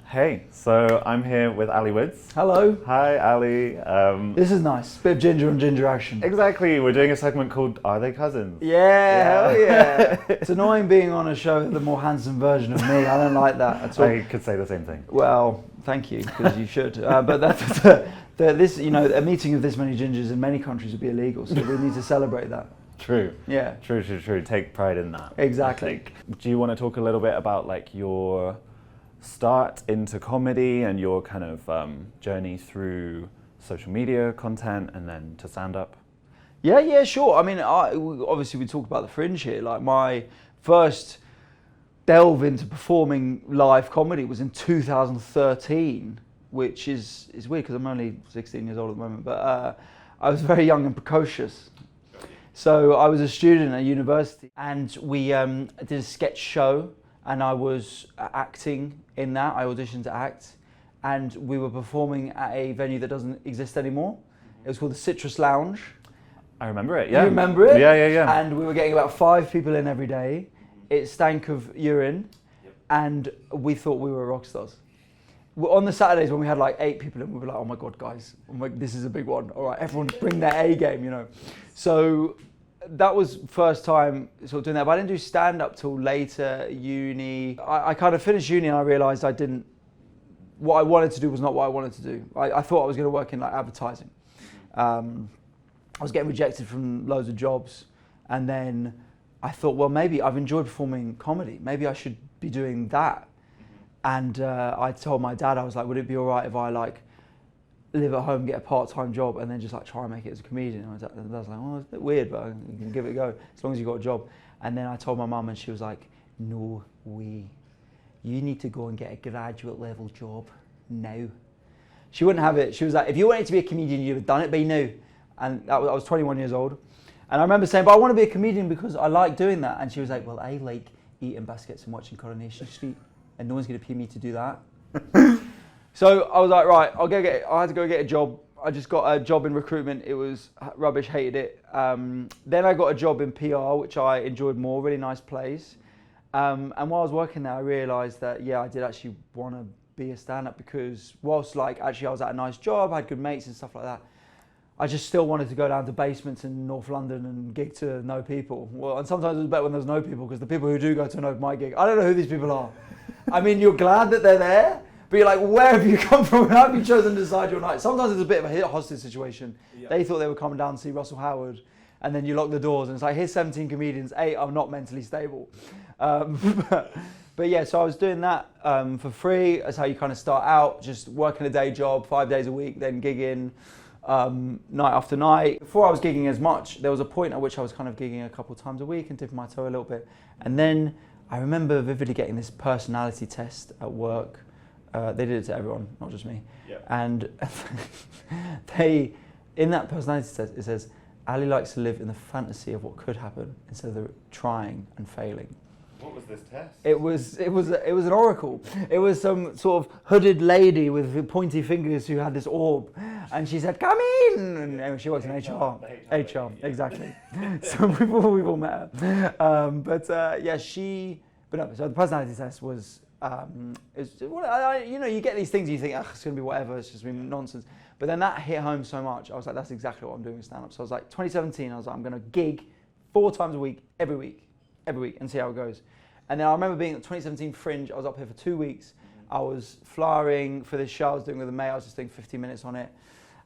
Hey, so I'm here with Ali Woods. Hello. Hi, Ali. This is nice. Bit of ginger on ginger action. Exactly. We're doing a segment called Are They Cousins? Yeah, hell yeah. It's annoying being on a show with the more handsome version of me. I don't like that at all. I could say the same thing. Well, thank you, because you should. But this, a meeting of this many gingers in many countries would be illegal, so we need to celebrate that. True. Yeah. True. Take pride in that. Exactly. Do you want to talk a little bit about like your start into comedy and your kind of journey through social media content and then to stand-up? Yeah, sure. I mean, obviously we talk about the Fringe here. Like my first delve into performing live comedy was in 2013, which is weird because I'm only 16 years old at the moment, but I was very young and precocious. So I was a student at university and we did a sketch show and I was acting in that. I auditioned to act and we were performing at a venue that doesn't exist anymore. It was called the Citrus Lounge. I remember it, yeah. You remember it? Yeah. And we were getting about 5 people in every day. It stank of urine and we thought we were rock stars. On the Saturdays when we had like 8 people in, we were like, oh my God, guys, this is a big one. All right, everyone bring their A game, you know. So that was first time sort of doing that, but I didn't do stand-up till later uni. I kind of finished uni and I realised what I wanted to do was not what I wanted to do. I thought I was going to work in like advertising. I was getting rejected from loads of jobs and then I thought, well, maybe I've enjoyed performing comedy. Maybe I should be doing that. And I told my dad, I was like, would it be all right if I like live at home, get a part-time job and then just like try and make it as a comedian? And I was like, oh, it's a bit weird, but you can give it a go as long as you got a job. And then I told my mum and she was like, no way. You need to go and get a graduate level job now. She wouldn't have it. She was like, if you wanted to be a comedian, you'd have done it by now. And I was 21 years old. And I remember saying, but I want to be a comedian because I like doing that. And she was like, well, I like eating biscuits and watching Coronation Street and no one's going to pay me to do that. So I was like, right, I had to go get a job. I just got a job in recruitment. It was rubbish, hated it. Then I got a job in PR, which I enjoyed more, really nice place. And while I was working there, I realised that, I did actually want to be a stand-up because whilst like actually I was at a nice job, I had good mates and stuff like that, I just still wanted to go down to basements in North London and gig to know people. Well, and sometimes it was better when there's no people because the people who do go to an open mic gig, I don't know who these people are. I mean, you're glad that they're there, but you're like, where have you come from and how have you chosen to decide your night? Sometimes it's a bit of a hostage situation. Yeah. They thought they were coming down to see Russell Howard and then you lock the doors and it's like, here's 17 comedians, 8 are not mentally stable. But yeah, so I was doing that for free. That's how you kind of start out, just working a day job, 5 days a week, then gigging night after night. Before I was gigging as much, there was a point at which I was kind of gigging a couple of times a week and dipping my toe a little bit. And then I remember vividly getting this personality test at work. They did it to everyone, not just me. Yep. And in that personality test, it says, Ali likes to live in the fantasy of what could happen instead of trying and failing. What was this test? It was an oracle. It was some sort of hooded lady with pointy fingers who had this orb, and she said, "Come in." And she works in HR. HR, exactly. So we've all met her. So the personality test was, you get these things and you think, it's going to be whatever, it's just been nonsense. But then that hit home so much, I was like, that's exactly what I'm doing with stand-up. So I was like, 2017, I was like, I'm going to gig 4 times a week, every week, and see how it goes. And then I remember being at 2017 Fringe, I was up here for 2 weeks. I was flyering for this show I was doing with a mate, I was just doing 15 minutes on it.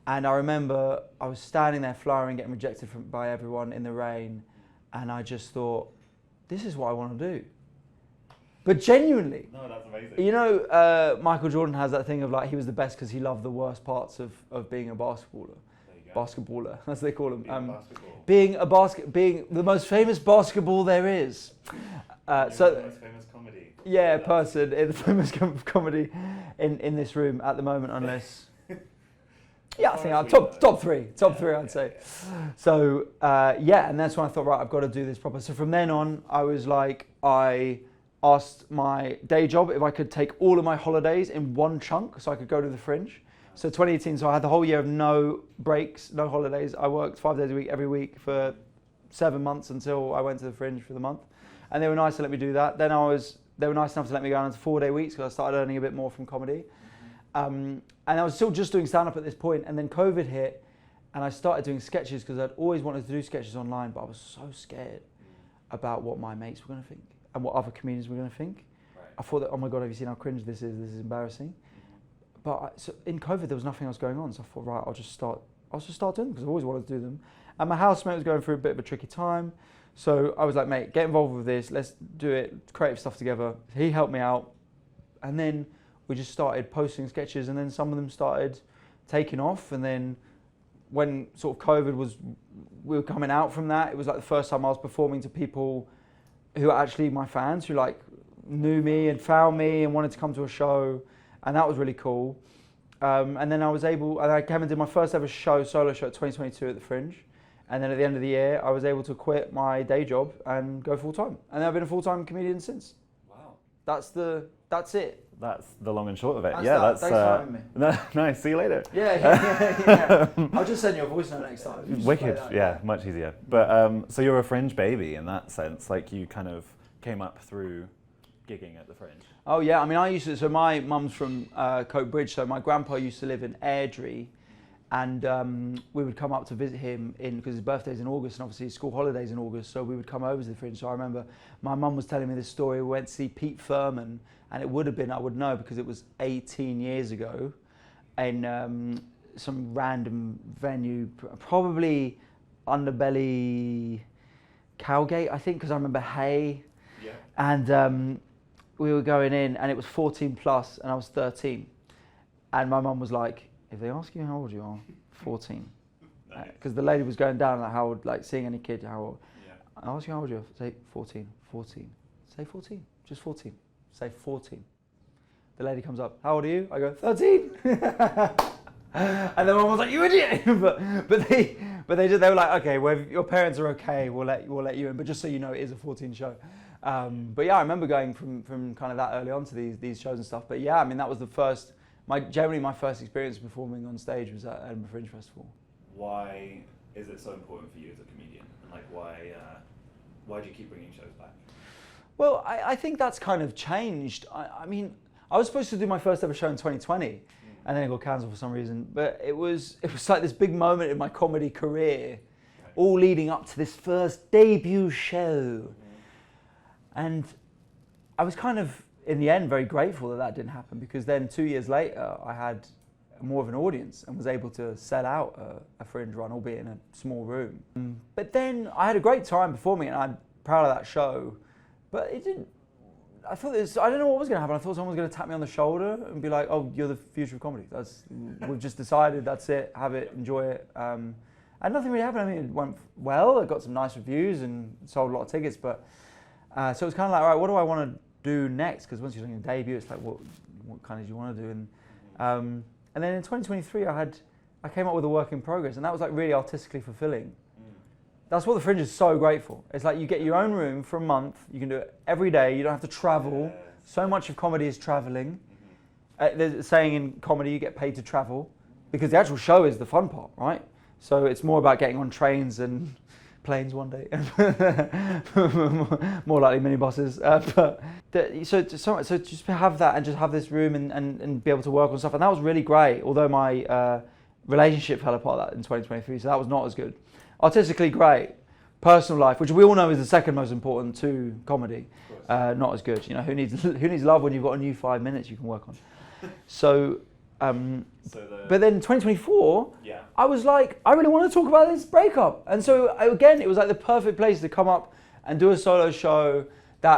And I remember I was standing there flyering, getting rejected by everyone in the rain. And I just thought, this is what I want to do. But genuinely. No, that's amazing. You know, Michael Jordan has that thing of like, he was the best because he loved the worst parts of being a basketballer. Basketballer, as they call him. Being the most famous basketball there is. The most famous comedy. Yeah, person in the famous comedy in this room at the moment, unless. Yeah, I think top three, I'd say. So and that's when I thought, right, I've got to do this proper. So from then on, I was like, I asked my day job if I could take all of my holidays in one chunk, so I could go to the Fringe. So 2018, so I had the whole year of no breaks, no holidays. I worked 5 days a week, every week for 7 months until I went to the Fringe for the month. And they were nice to let me do that. Then I was they were nice enough to let me go on to 4-day weeks because I started earning a bit more from comedy. And I was still just doing stand-up at this point, and then COVID hit, and I started doing sketches because I'd always wanted to do sketches online, but I was so scared about what my mates were going to think and what other comedians were going to think. Right. I thought that, oh my God, have you seen how cringe this is? This is embarrassing. But so in COVID, there was nothing else going on, so I thought, right, I'll just start doing them because I've always wanted to do them. And my housemate was going through a bit of a tricky time, so I was like, mate, get involved with this. Let's do it, creative stuff together. He helped me out, and then we just started posting sketches, and then some of them started taking off. And then when sort of COVID was, we were coming out from that, it was like the first time I was performing to people who are actually my fans, who like knew me and found me and wanted to come to a show, and that was really cool. And then I came and did my first ever solo show at 2022 at the Fringe. And then at the end of the year, I was able to quit my day job and go full time. And then I've been a full-time comedian since. Wow. That's it. That's the long and short of it. Thanks for having me. Nice. See you later. Yeah. I'll just send you a voice note next time. Wicked. Yeah, much easier. But so you're a Fringe baby in that sense. Like you kind of came up through gigging at the Fringe. Oh yeah. I mean, so my mum's from Coat Bridge. So my grandpa used to live in Airdrie. And we would come up to visit him because his birthday's in August, and obviously his school holidays in August, so we would come over to the Fringe. So I remember my mum was telling me this story. We went to see Pete Furman, and it would have been, I would know, because it was 18 years ago, in some random venue, probably Underbelly Cowgate, I think, because I remember Hay. Yeah. And we were going in, and it was 14 plus, and I was 13. And my mum was like, if they ask you how old you are, 14. Because the lady was going down like how old, like seeing any kid, how old. Yeah. I ask you how old you are, say 14, 14. Say 14, just 14. Say 14. The lady comes up, how old are you? I go, 13. And then mum was like, you idiot. but they were like, okay, well, if your parents are okay, we'll let you in. But just so you know, it is a 14 show. But yeah, I remember going from kind of that early on to these shows and stuff. But yeah, I mean, that was the first. Generally, my first experience performing on stage was at Edinburgh Fringe Festival. Why is it so important for you as a comedian? And like, why do you keep bringing shows back? Well, I think that's kind of changed. I mean, I was supposed to do my first ever show in 2020, and then it got cancelled for some reason. But it was like this big moment in my comedy career, all leading up to this first debut show, and I was kind of, in the end, very grateful that didn't happen, because then 2 years later I had more of an audience and was able to sell out a Fringe run, albeit in a small room. But then I had a great time performing, and I'm proud of that show. But it didn't. I thought I don't know what was going to happen. I thought someone was going to tap me on the shoulder and be like, "Oh, you're the future of comedy. We've just decided. That's it. Have it. Enjoy it." And nothing really happened. I mean, it went well. I got some nice reviews and sold a lot of tickets. But so it was kind of like, all right, what do I want to do next? Because once you're doing a debut, it's like, what kind of do you want to do? And then in 2023, I came up with a work in progress, and that was like really artistically fulfilling. That's what the Fringe is so great for. It's like you get your own room for a month. You can do it every day. You don't have to travel. Yes. So much of comedy is traveling. There's a saying in comedy, you get paid to travel, because the actual show is the fun part, right? So it's more about getting on trains and planes one day, more likely minibuses. So just have that and just have this room and be able to work on stuff, and that was really great. Although my relationship fell apart in 2023, so that was not as good. Artistically great, personal life, which we all know is the second most important to comedy, not as good. You know, who needs love when you've got a new 5 minutes you can work on? So. But then 2024, I was like, I really want to talk about this breakup. And so again, it was like the perfect place to come up and do a solo show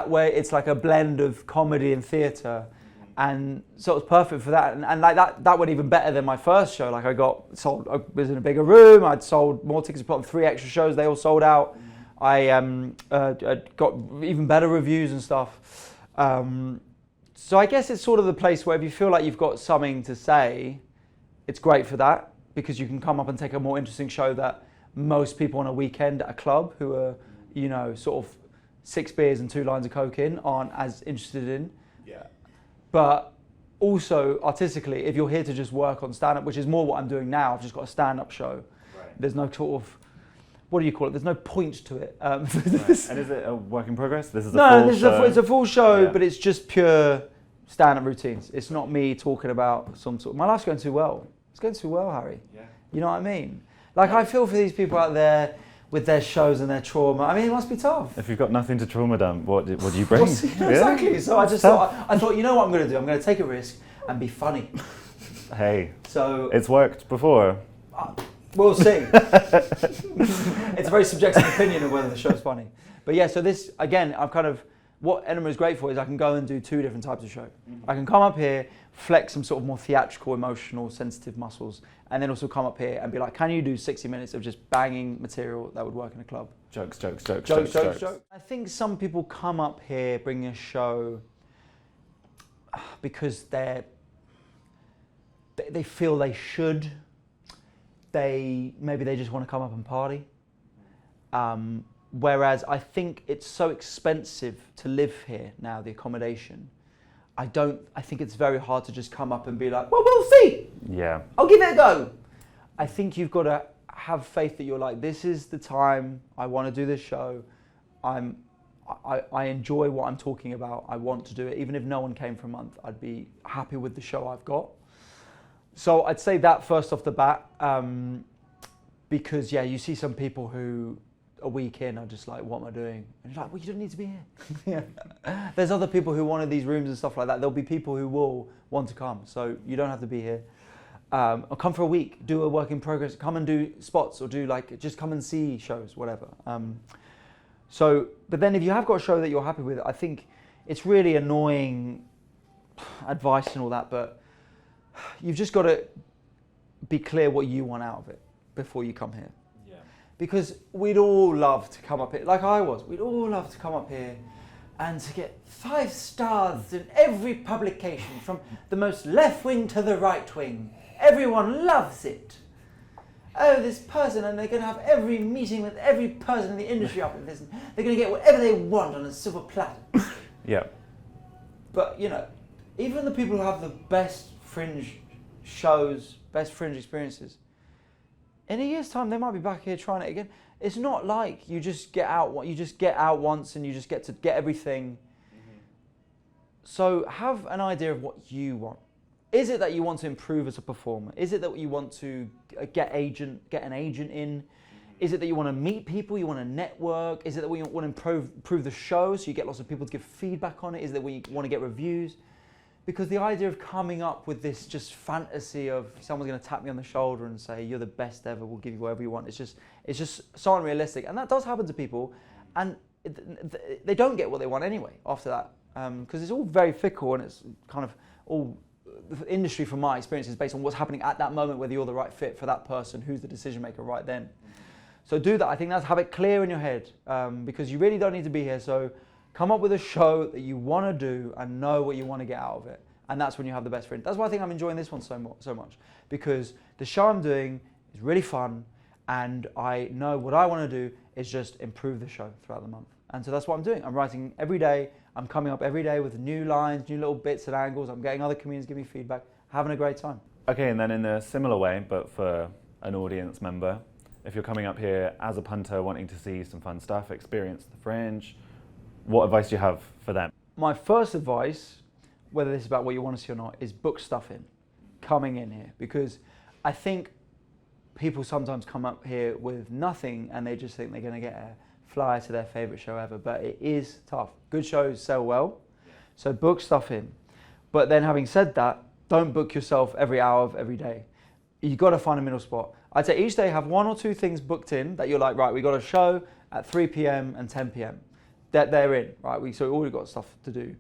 where it's like a blend of comedy and theatre. And so it was perfect for that. And like that went even better than my first show. Like I was in a bigger room. I'd sold more tickets, put on 3 extra shows. They all sold out. I got even better reviews and stuff. So I guess it's sort of the place where if you feel like you've got something to say, it's great for that, because you can come up and take a more interesting show that most people on a weekend at a club who are, you know, sort of 6 beers and 2 lines of coke in aren't as interested in. Yeah. But also artistically, if you're here to just work on stand-up, which is more what I'm doing now, I've just got a stand-up show. Right. There's no sort of what do you call it? There's no point to it. Right. And is it a work in progress? This is a no, full this show? it's a full show, Yeah. but it's just pure stand-up routines. It's not me talking about some sort. My life's going too well. It's going too well, Harry. Yeah. You know what I mean? Like, I feel for these people out there with their shows and their trauma. I mean, it must be tough. If you've got nothing to trauma dump, what do you bring? Well, see, exactly. So I just thought, you know what I'm going to do? I'm going to take a risk and be funny. Hey, So it's worked before. we'll see. It's a very subjective opinion of whether the show's funny. But yeah, so this, again, I'm kind of, what Edinburgh is great for is I can go and do two different types of show. I can come up here, flex some sort of more theatrical, emotional, sensitive muscles, and then also come up here and be like, can you do 60 minutes of just banging material that would work in a club? Jokes. I think some people come up here bringing a show because they feel they should. Maybe they just want to come up and party. Whereas I think it's so expensive to live here now, the accommodation. I think it's very hard to just come up and be like, well, we'll see. Yeah. I'll give it a go. I think you've got to have faith that you're like, this is the time I want to do this show. I enjoy what I'm talking about. I want to do it. Even if no one came for a month, I'd be happy with the show I've got. So I'd say that first off the bat, because yeah, you see some people who a week in are just like, what am I doing? And you're like, well, you don't need to be here. Yeah. There's other people who wanted these rooms and stuff like that. There'll be people who will want to come, so you don't have to be here. Or come for a week, do a work in progress, come and do spots, or do like, just come and see shows, whatever. But then if you have got a show that you're happy with, I think it's really annoying advice and all that, but you've just got to be clear what you want out of it before you come here. Yeah. Because we'd all love to come up here, like I was, we'd all love to come up here and to get 5 stars in every publication, from the most left wing to the right wing. Everyone loves it. Oh, this person, and they're going to have every meeting with every person in the industry after this. They're going to get whatever they want on a silver platter. Yeah. But, you know, even the people who have the best fringe shows, best fringe experiences, in a year's time, they might be back here trying it again. It's not like you just get out once and you just get to get everything. Mm-hmm. So have an idea of what you want. Is it that you want to improve as a performer? Is it that you want to get an agent in? Is it that you want to meet people, you want to network? Is it that we want to improve the show so you get lots of people to give feedback on it? Is it that we want to get reviews? Because the idea of coming up with this just fantasy of someone's going to tap me on the shoulder and say, you're the best ever, we'll give you whatever you want, it's just so unrealistic. And that does happen to people, and they don't get what they want anyway after that. Because it's all very fickle, and it's kind of all, the industry from my experience is based on what's happening at that moment, whether you're the right fit for that person, who's the decision maker right then. So do that. I think have it clear in your head, because you really don't need to be here. So come up with a show that you want to do and know what you want to get out of it. And that's when you have the best friend. That's why I think I'm enjoying this one so much. Because the show I'm doing is really fun, and I know what I want to do is just improve the show throughout the month. And so that's what I'm doing. I'm writing every day. I'm coming up every day with new lines, new little bits and angles. I'm getting other comedians give me feedback, having a great time. Okay, and then in a similar way, but for an audience member, if you're coming up here as a punter wanting to see some fun stuff, experience the Fringe, what advice do you have for them? My first advice, whether this is about what you want to see or not, is book stuff in, coming in here. Because I think people sometimes come up here with nothing and they just think they're going to get a flyer to their favourite show ever. But it is tough. Good shows sell well, so book stuff in. But then having said that, don't book yourself every hour of every day. You've got to find a middle spot. I'd say each day have 1 or 2 things booked in that you're like, right, we got a show at 3 p.m. and 10 p.m. That they're in, right? So we already got stuff to do.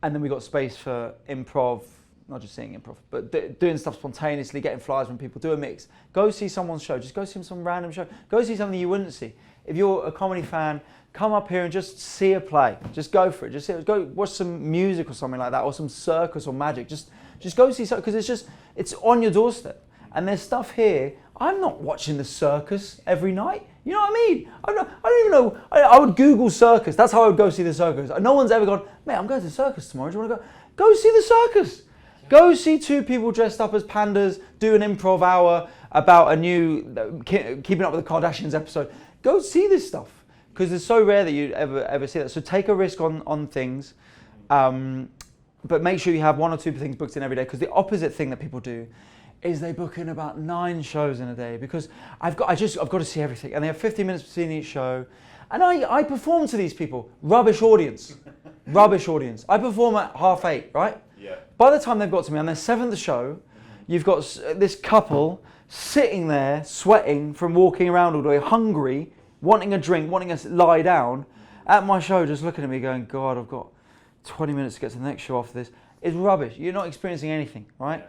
And then we got space for improv, not just seeing improv, but doing stuff spontaneously, getting flyers when people do a mix. Go see someone's show. Just go see some random show. Go see something you wouldn't see. If you're a comedy fan, come up here and just see a play. Just go for it. Go watch some music or something like that, or some circus or magic. Just go see something, because it's on your doorstep. And there's stuff here. I'm not watching the circus every night. You know what I mean? I don't even know. I would Google circus. That's how I would go see the circus. No one's ever gone, mate, I'm going to the circus tomorrow. Do you want to go? Go see the circus. Go see 2 people dressed up as pandas do an improv hour about a new Keeping Up with the Kardashians episode, go see this stuff because it's so rare that you ever see that. So take a risk on things, but make sure you have 1 or 2 things booked in every day. Because the opposite thing that people do is they book in about 9 shows in a day because I've got to see everything, and they have 15 minutes between each show, and I perform to these people. Rubbish audience. I perform at 8:30, right? Yeah. By the time they've got to me on their 7th show, you've got this couple sitting there sweating from walking around all day, hungry, wanting a drink, wanting to lie down at my show, just looking at me going, God, I've got 20 minutes to get to the next show after this. It's rubbish. You're not experiencing anything, right?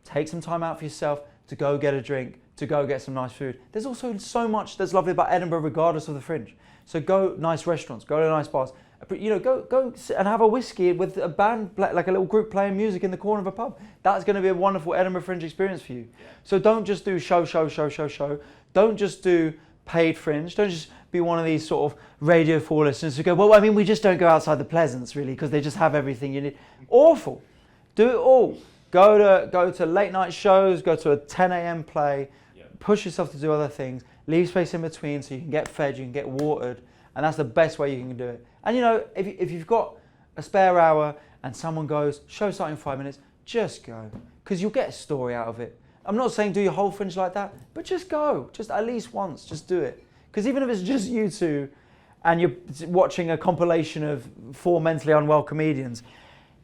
Take some time out for yourself to go get a drink, to go get some nice food. There's also so much that's lovely about Edinburgh regardless of the Fringe. So go nice restaurants, go to nice bars. You know, go sit and have a whiskey with a band, like a little group playing music in the corner of a pub. That's going to be a wonderful Edinburgh Fringe experience for you. Yeah. So don't just do show. Don't just do paid Fringe. Don't just be one of these sort of Radio 4 listeners who go, well, I mean, we just don't go outside the Pleasance really because they just have everything you need. Awful. Do it all. Go to late night shows, go to a 10 a.m. play, push yourself to do other things, leave space in between so you can get fed, you can get watered, and that's the best way you can do it. And you know, if you've got a spare hour and someone goes, show starting in 5 minutes, just go, because you'll get a story out of it. I'm not saying do your whole Fringe like that, but just go, just at least once, just do it. Because even if it's just you two and you're watching a compilation of 4 mentally unwell comedians,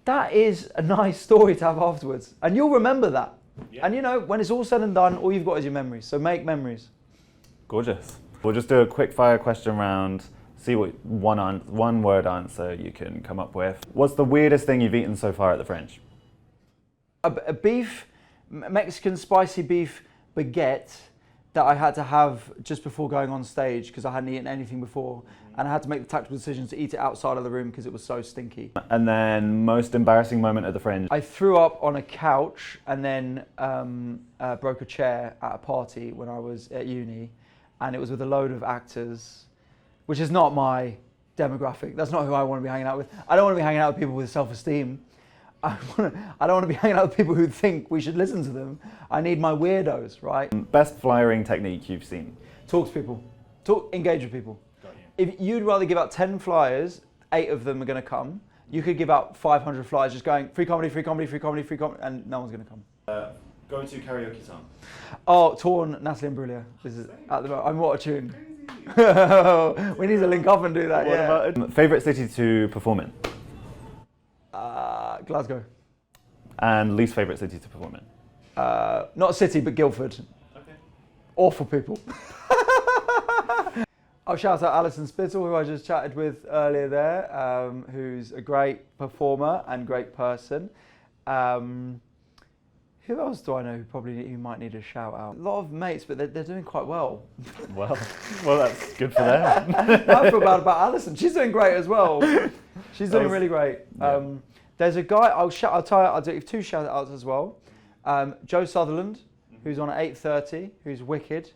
that is a nice story to have afterwards. And you'll remember that. Yeah. And you know, when it's all said and done, all you've got is your memories. So make memories. Gorgeous. We'll just do a quick fire question round. See what one word answer you can come up with. What's the weirdest thing you've eaten so far at the Fringe? A beef, Mexican spicy beef baguette that I had to have just before going on stage because I hadn't eaten anything before. And I had to make the tactical decision to eat it outside of the room because it was so stinky. And then most embarrassing moment at the Fringe? I threw up on a couch and then broke a chair at a party when I was at uni. And it was with a load of actors, which is not my demographic. That's not who I want to be hanging out with. I don't want to be hanging out with people with self-esteem. I don't want to be hanging out with people who think we should listen to them. I need my weirdos, right? Best flyering technique you've seen? Talk to people. Engage with people. If you'd rather give out 10 flyers, 8 of them are going to come. You could give out 500 flyers just going free comedy, and no one's going to come. Go to karaoke song. Oh, Torn, Natalie Imbruglia. This is at the moment. I'm what a tune. We need to link up and do that. What about favourite city to perform in? Glasgow. And least favourite city to perform in? Not a city, but Guildford. Okay. Awful people. I'll shout out Alison Spittle, who I just chatted with earlier there, who's a great performer and great person. Who else do I know who might need a shout out? A lot of mates, but they're doing quite well. Well, that's good for them. I feel bad about Alison. She's doing great as well. She's doing really great. Yeah. There's a guy, I'll do 2 shout outs as well. Joe Sutherland, who's on at 8:30, who's wicked.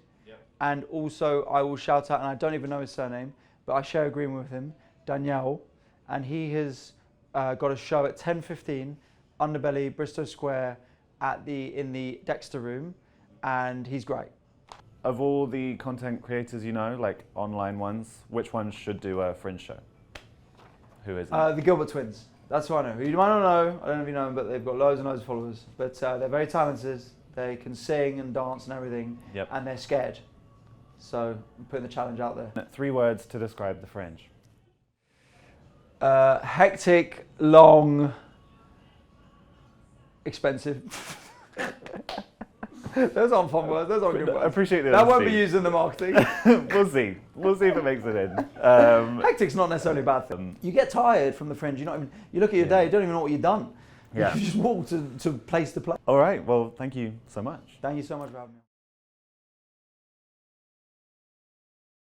And also I will shout out, and I don't even know his surname, but I share a green with him, Danielle, and he has got a show at 10:15, Underbelly, Bristol Square, in the Dexter room, and he's great. Of all the content creators you know, like online ones, which ones should do a Fringe show? Who is it? The Gilbert Twins. That's who I know. Who you might not know, I don't know if you know them, but they've got loads and loads of followers. But they're very talented, they can sing and dance and everything, and they're scared. So I'm putting the challenge out there. 3 words to describe the Fringe. Hectic, long, expensive. Those aren't fun words. Those aren't good words. I appreciate that. That won't be used in the marketing. We'll see. We'll see if it makes it in. Hectic's not necessarily a bad thing. You get tired from the Fringe. You look at your day. You don't even know what you've done. Yeah. You just walk to place to place. All right. Well, thank you so much. Thank you so much for having me.